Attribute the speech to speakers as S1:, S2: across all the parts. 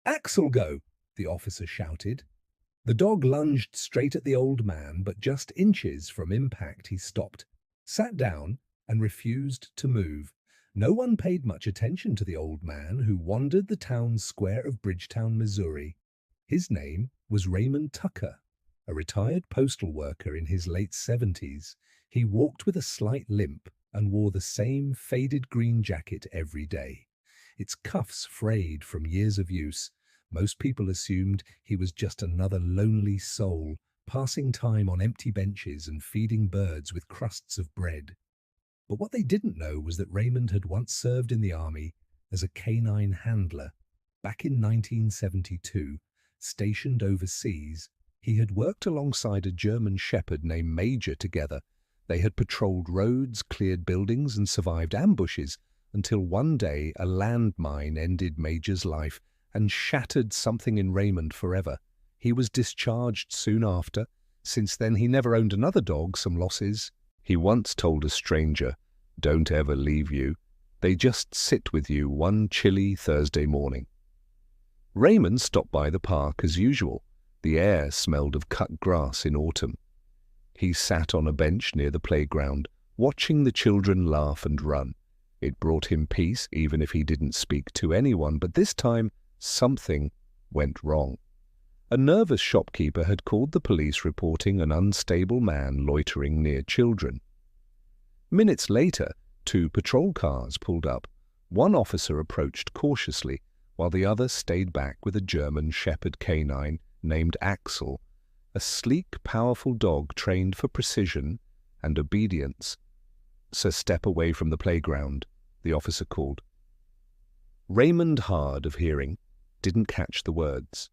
S1: "Axel, go!" the officer shouted. The dog lunged straight at the old man, but just inches from impact he stopped, sat down, and refused to move. No one paid much attention to the old man, who wandered the town square of Bridgetown, Missouri. His name was Raymond Tucker, a retired postal worker in his late 70s. He walked with a slight limp and wore the same faded green jacket every day. Its cuffs frayed from years of use. Most people assumed he was just another lonely soul, passing time on empty benches and feeding birds with crusts of bread. But what they didn't know was that Raymond had once served in the army as a canine handler. Back in 1972, stationed overseas, he had worked alongside a German shepherd named Major together. They had patrolled roads, cleared buildings, and survived ambushes until one day a landmine ended Major's life and shattered something in Raymond forever. He was discharged soon after. Since then, he never owned another dog. Some losses. He once told a stranger, "Don't ever leave you. They just sit with you one chilly Thursday morning." Raymond stopped by the park as usual. The air smelled of cut grass in autumn. He sat on a bench near the playground, watching the children laugh and run. It brought him peace, even if he didn't speak to anyone, but this time something went wrong. A nervous shopkeeper had called the police, reporting an unstable man loitering near children. Minutes later, 2 patrol cars pulled up. One officer approached cautiously, while the other stayed back with a German shepherd canine named Axel, a sleek, powerful dog trained for precision and obedience. "Sir, step away from the playground," the officer called. Raymond, hard of hearing, didn't catch the words.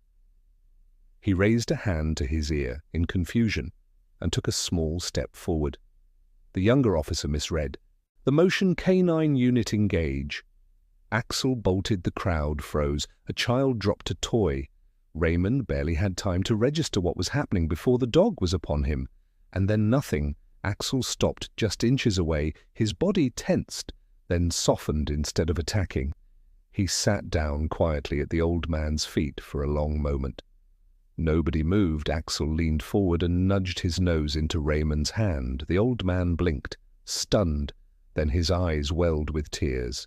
S1: He raised a hand to his ear in confusion and took a small step forward. The younger officer misread. "The motion canine unit engage." Axel bolted. The crowd froze. A child dropped a toy. Raymond barely had time to register what was happening before the dog was upon him. And then nothing. Axel stopped just inches away. His body tensed, then softened instead of attacking. He sat down quietly at the old man's feet for a long moment. Nobody moved. Axel leaned forward and nudged his nose into Raymond's hand. The old man blinked, stunned, then his eyes welled with tears.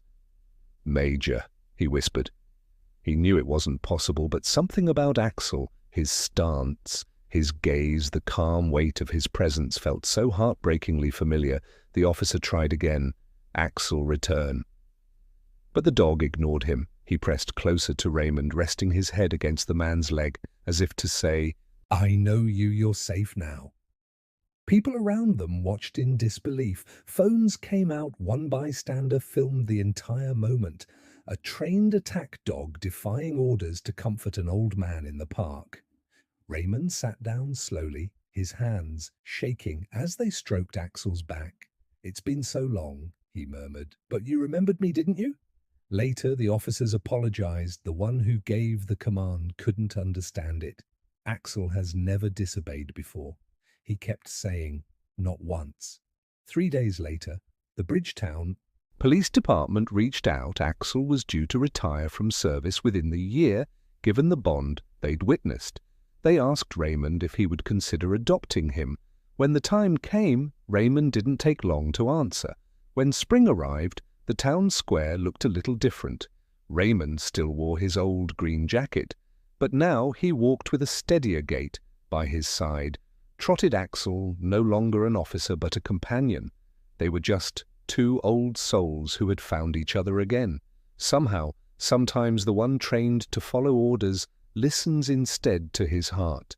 S1: "Major," he whispered. He knew it wasn't possible, but something about Axel, his stance, his gaze, the calm weight of his presence felt so heartbreakingly familiar. The officer tried again. "Axel, return." But the dog ignored him. He pressed closer to Raymond, resting his head against the man's leg, as if to say, "I know you, you're safe now." People around them watched in disbelief. Phones came out. One bystander filmed the entire moment. A trained attack dog defying orders to comfort an old man in the park. Raymond sat down slowly, his hands shaking as they stroked Axel's back. "It's been so long," he murmured, "but you remembered me, didn't you?" Later, the officers apologized. The one who gave the command couldn't understand it. Axel has never disobeyed before. He kept saying, "Not once." 3 days later, the Bridgetown Police Department reached out. Axel was due to retire from service within the year, given the bond they'd witnessed. They asked Raymond if he would consider adopting him. When the time came, Raymond didn't take long to answer. When spring arrived, the town square looked a little different. Raymond still wore his old green jacket, but now he walked with a steadier gait. By his side trotted Axel, no longer an officer but a companion. They were just 2 old souls who had found each other again. Somehow, sometimes the one trained to follow orders listens instead to his heart.